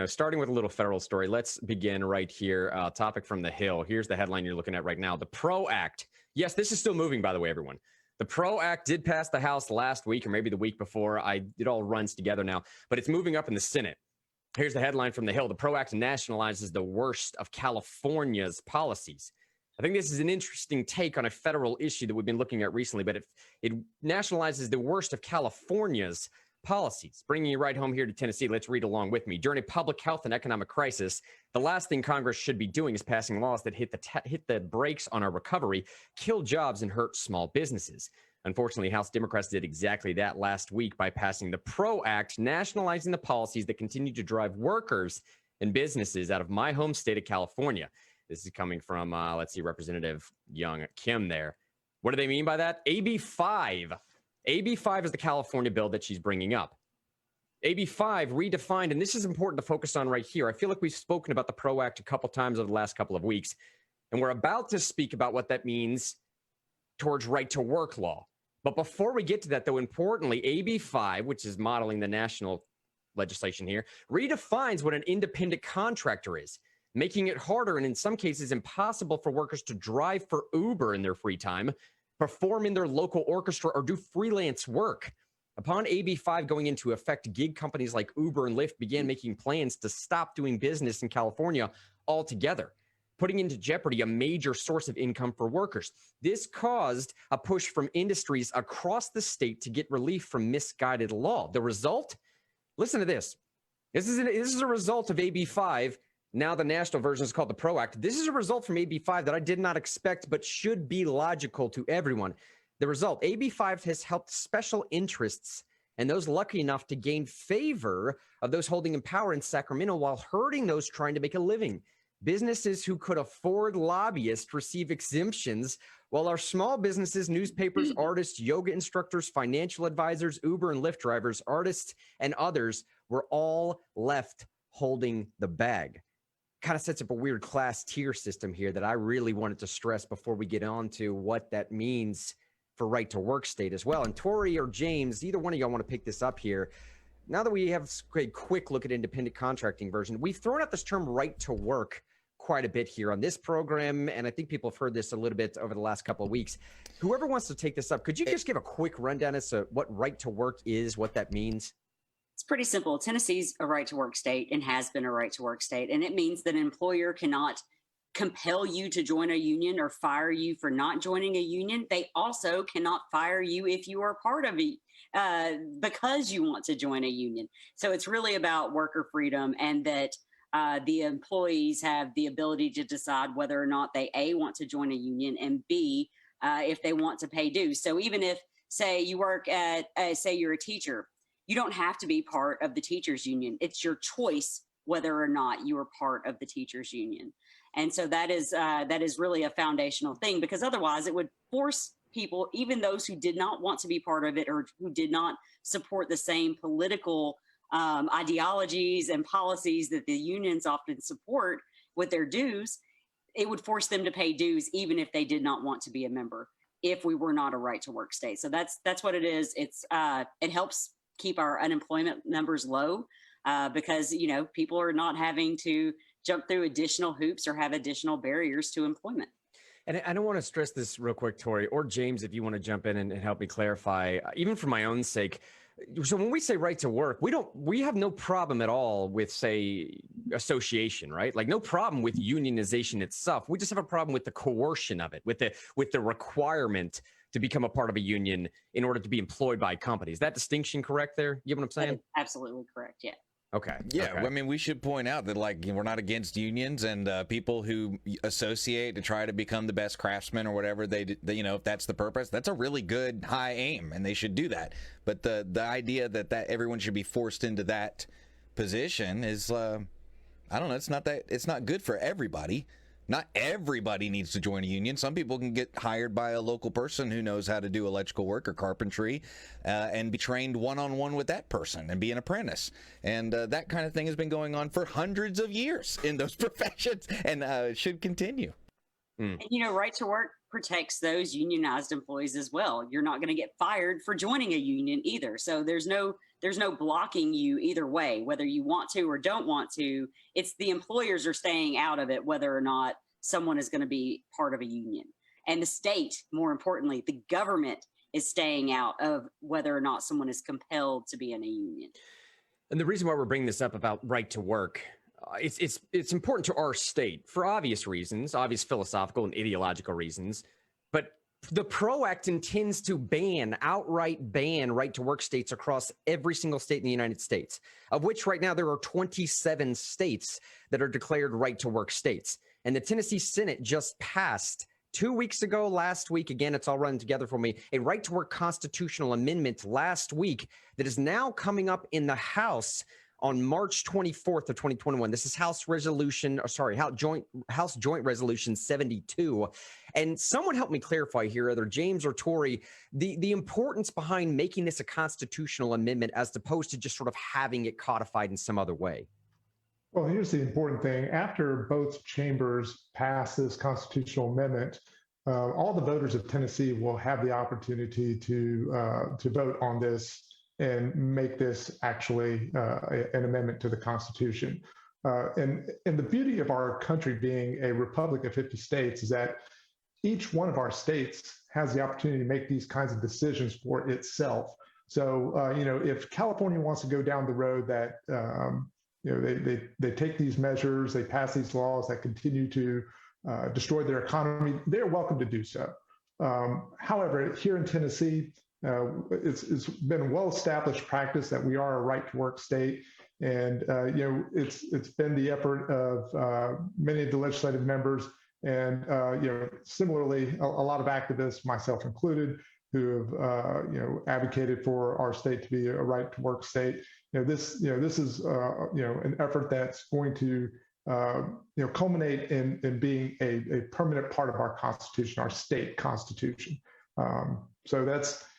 know, starting with a little federal story, let's begin right here. Topic from the Hill. Here's the headline you're looking at right now. The PRO Act. Yes, this is still moving, by the way, everyone. The PRO Act did pass the House last week or maybe the week before. It all runs together now, but it's moving up in the Senate. Here's the headline from the Hill. The PRO Act nationalizes the worst of California's policies. I think this is an interesting take on a federal issue that we've been looking at recently, but it nationalizes the worst of California's policies. Bringing you right home here to Tennessee, let's read along with me. During a public health and economic crisis, the last thing Congress should be doing is passing laws that hit the brakes on our recovery, kill jobs, and hurt small businesses. Unfortunately, House Democrats did exactly that last week by passing the PRO Act, nationalizing the policies that continue to drive workers and businesses out of my home state of California. This is coming from, let's see, Representative Young Kim there. What do they mean by that? AB 5. AB 5 is the California bill that she's bringing up. AB 5 redefined, and this is important to focus on right here. I feel like we've spoken about the PRO Act a couple times over the last couple of weeks, and we're about to speak about what that means towards right to work law. But before we get to that, though, importantly, AB 5, which is modeling the national legislation here, redefines what an independent contractor is, making it harder and in some cases impossible for workers to drive for Uber in their free time, perform in their local orchestra, or do freelance work. Upon AB 5 going into effect, gig companies like Uber and Lyft began making plans to stop doing business in California altogether, putting into jeopardy a major source of income for workers. This caused a push from industries across the state to get relief from misguided law. The result? Listen to this. This is a result of AB 5. Now the national version is called the PRO Act. This is a result from AB 5 that I did not expect, but should be logical to everyone. The result, AB 5 has helped special interests and those lucky enough to gain favor of those holding in power in Sacramento while hurting those trying to make a living. Businesses who could afford lobbyists receive exemptions, while our small businesses, newspapers, artists, yoga instructors, financial advisors, Uber and Lyft drivers, artists, and others were all left holding the bag. Kind of sets up a weird class tier system here that I really wanted to stress before we get on to what that means for right to work state as well. And Tori or James, either one of y'all want to pick this up here. Now that we have a quick look at independent contracting version, we've thrown out this term right to work quite a bit here on this program, and I think people have heard this a little bit over the last couple of weeks. Whoever wants to take this up, could you just give a quick rundown as to what right to work is, what that means? It's pretty simple. Tennessee's a right to work state and has been a right to work state. And it means that an employer cannot compel you to join a union or fire you for not joining a union. They also cannot fire you if you are part of it because you want to join a union. So it's really about worker freedom, and that the employees have the ability to decide whether or not they A, want to join a union, and B, if they want to pay dues. So even if, say, you work at, say you're a teacher, you don't have to be part of the teachers union. It's your choice whether or not you are part of the teachers union. And so that is really a foundational thing, because otherwise it would force people, even those who did not want to be part of it or who did not support the same political ideologies and policies that the unions often support with their dues, it would force them to pay dues even if they did not want to be a member, if we were not a right to work state. So that's what it is. It helps keep our unemployment numbers low because, you know, people are not having to jump through additional hoops or have additional barriers to employment. And I don't want to stress this real quick, Tori, or James, if you want to jump in and help me clarify, even for my own sake. So when we say right to work, we have no problem at all with, say, association, right? Like no problem with unionization itself. We just have a problem with the coercion of it, with the requirement to become a part of a union in order to be employed by companies. Is that distinction correct there? You know what I'm saying? Absolutely correct. Yeah. Okay. Yeah. Okay. I mean, we should point out that, like, we're not against unions, and people who associate to try to become the best craftsmen or whatever they you know, if that's the purpose, that's a really good high aim, and they should do that. But the idea that everyone should be forced into that position is, I don't know. It's not good for everybody. Not everybody needs to join a union. Some people can get hired by a local person who knows how to do electrical work or carpentry and be trained one-on-one with that person and be an apprentice. And that kind of thing has been going on for hundreds of years in those professions, and should continue. And, you know, right to work protects those unionized employees as well. You're not going to get fired for joining a union either. So there's no there's no blocking you either way, whether you want to or don't want to. It's the employers are staying out of it, whether or not someone is going to be part of a union. And the state, more importantly, the government is staying out of whether or not someone is compelled to be in a union. And the reason why we're bringing this up about right to work, it's important to our state for obvious reasons, obvious philosophical and ideological reasons. But the PRO Act intends to outright ban right to work states across every single state in the United States, of which right now there are 27 states that are declared right to work states. And the Tennessee Senate just passed 2 weeks ago, last week, again, it's all running together for me, a right to work constitutional amendment last week that is now coming up in the House on March 24th of 2021. This is House Joint Resolution 72. And someone help me clarify here, either James or Tori, the importance behind making this a constitutional amendment as opposed to just sort of having it codified in some other way. Well, here's the important thing. After both chambers pass this constitutional amendment, all the voters of Tennessee will have the opportunity to vote on this and make this actually an amendment to the Constitution. And the beauty of our country being a republic of 50 states is that each one of our states has the opportunity to make these kinds of decisions for itself. So, if California wants to go down the road that they take these measures, they pass these laws that continue to destroy their economy, they're welcome to do so. However, here in Tennessee, it's been a well-established practice that we are a right-to-work state, and it's been the effort of many of the legislative members, and similarly, a lot of activists, myself included, who have advocated for our state to be a right-to-work state. This is an effort that's going to culminate in being a permanent part of our Constitution, our state Constitution. So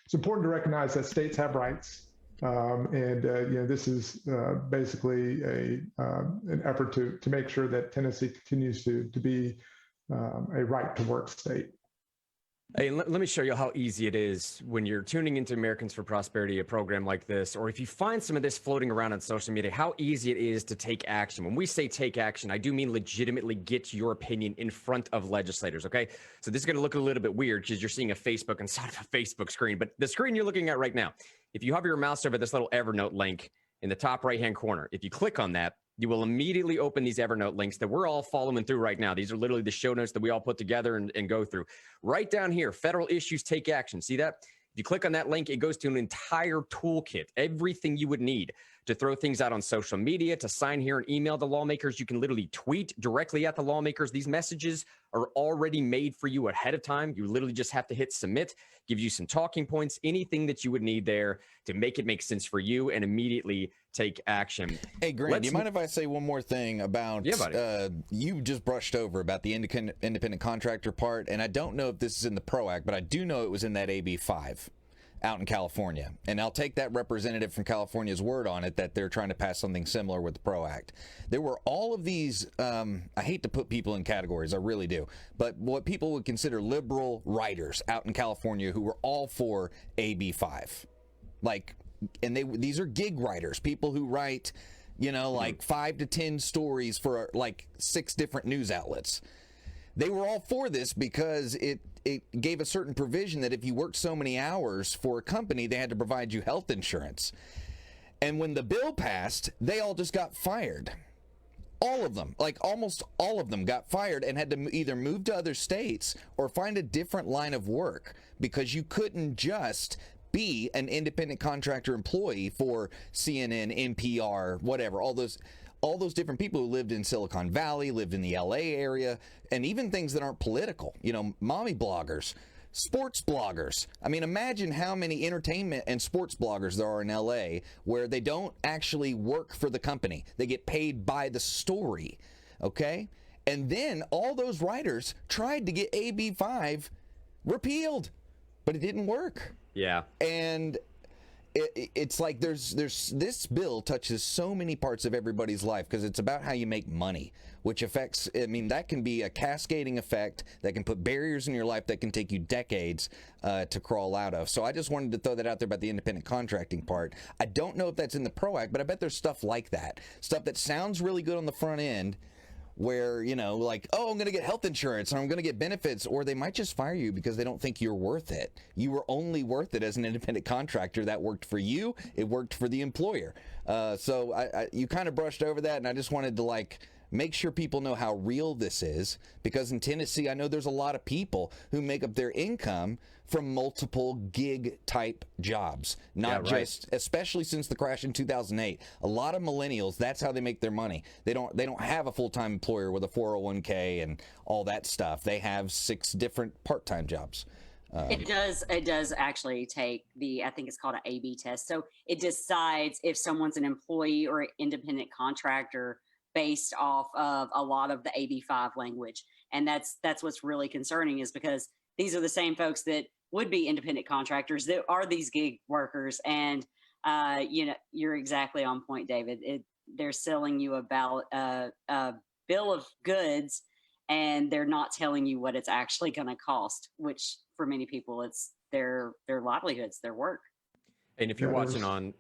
it's important to recognize that states have rights, and this is basically an effort to make sure that Tennessee continues to be a right-to-work state. Hey, let me show you how easy it is when you're tuning into Americans for Prosperity, a program like this, or if you find some of this floating around on social media, how easy it is to take action. When we say take action, I do mean legitimately get your opinion in front of legislators, okay? So this is going to look a little bit weird because you're seeing a Facebook inside of a Facebook screen, but the screen you're looking at right now, if you hover your mouse over this little Evernote link in the top right-hand corner, if you click on that, you will immediately open these Evernote links that we're all following through right now. These are literally the show notes that we all put together and go through. Right down here, federal issues, take action. See that? If you click on that link, it goes to an entire toolkit, everything you would need to throw things out on social media, to sign here and email the lawmakers. You can literally tweet directly at the lawmakers. These messages are already made for you ahead of time. You literally just have to hit submit, gives you some talking points, anything that you would need there to make it make sense for you and immediately take action. Hey, Grant, do you mind if I say one more thing about, you just brushed over about the independent contractor part, and I don't know if this is in the PRO Act, but I do know it was in that AB 5 out in California. And I'll take that representative from California's word on it that they're trying to pass something similar with the PRO Act. There were all of these, I hate to put people in categories, I really do, but what people would consider liberal writers out in California who were all for AB 5. And these are gig writers, people who write, like 5 to 10 stories for like 6 different news outlets. They were all for this because it gave a certain provision that if you worked so many hours for a company, they had to provide you health insurance. And when the bill passed, they all just got fired. All of them, like almost all of them, got fired and had to either move to other states or find a different line of work because you couldn't just be an independent contractor employee for CNN, NPR, whatever, all those different people who lived in Silicon Valley, lived in the LA area, and even things that aren't political, mommy bloggers, sports bloggers. I mean, imagine how many entertainment and sports bloggers there are in LA where they don't actually work for the company. They get paid by the story, okay? And then all those writers tried to get AB 5 repealed, but it didn't work. Yeah. And it's like there's this bill touches so many parts of everybody's life because it's about how you make money, which affects, I mean, that can be a cascading effect that can put barriers in your life that can take you decades to crawl out of. So I just wanted to throw that out there about the independent contracting part. I don't know if that's in the PRO Act, but I bet there's stuff like that, stuff that sounds really good on the front end, where, you know, like, oh, I'm going to get health insurance and I'm going to get benefits, or they might just fire you because they don't think you're worth it. You were only worth it as an independent contractor. That worked for you. It worked for the employer. So you kind of brushed over that, and I just wanted to, like, make sure people know how real this is, because in Tennessee, I know there's a lot of people who make up their income from multiple gig type jobs, not just, especially since the crash in 2008. A lot of millennials, that's how they make their money. They don't have a full-time employer with a 401k and all that stuff. They have 6 different part-time jobs. It does actually take I think it's called an A/B test. So it decides if someone's an employee or an independent contractor based off of a lot of the AB5 language. And that's what's really concerning, is because these are the same folks that would be independent contractors that are these gig workers. And, you know, you're exactly on point, David. They're selling you about a bill of goods, and they're not telling you what it's actually going to cost, which for many people, it's their livelihoods, their work. And if you're watching on,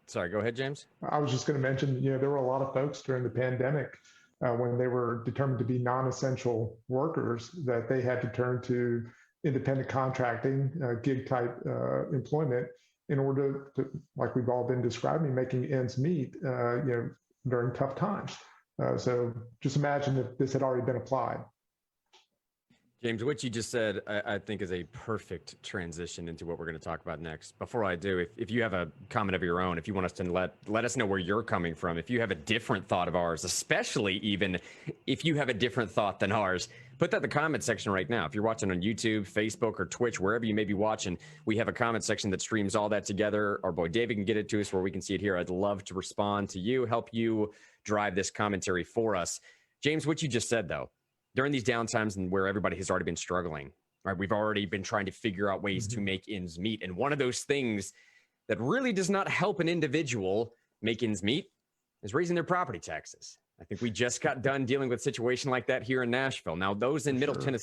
sorry, go ahead, James. I was just going to mention, you know, there were a lot of folks during the pandemic when they were determined to be non-essential workers, that they had to turn to independent contracting, gig type employment in order to, like we've all been describing, making ends meet, you know, during tough times. So just imagine if this had already been applied. James, what you just said, I think, is a perfect transition into what we're going to talk about next. Before I do, if you have a comment of your own, if you want us to let us know where you're coming from, if you have a different thought of ours, especially even if you have a different thought than ours, put that in the comment section right now. If you're watching on YouTube, Facebook, or Twitch, wherever you may be watching, we have a comment section that streams all that together. Our boy David can get it to us where we can see it here. I'd love to respond to you, help you drive this commentary for us. James, what you just said, though, during these downtimes and where everybody has already been struggling, right? We've already been trying to figure out ways to make ends meet. And one of those things that really does not help an individual make ends meet is raising their property taxes. I think we just got done dealing with a situation like that here in Nashville. Now, those in Middle Tennessee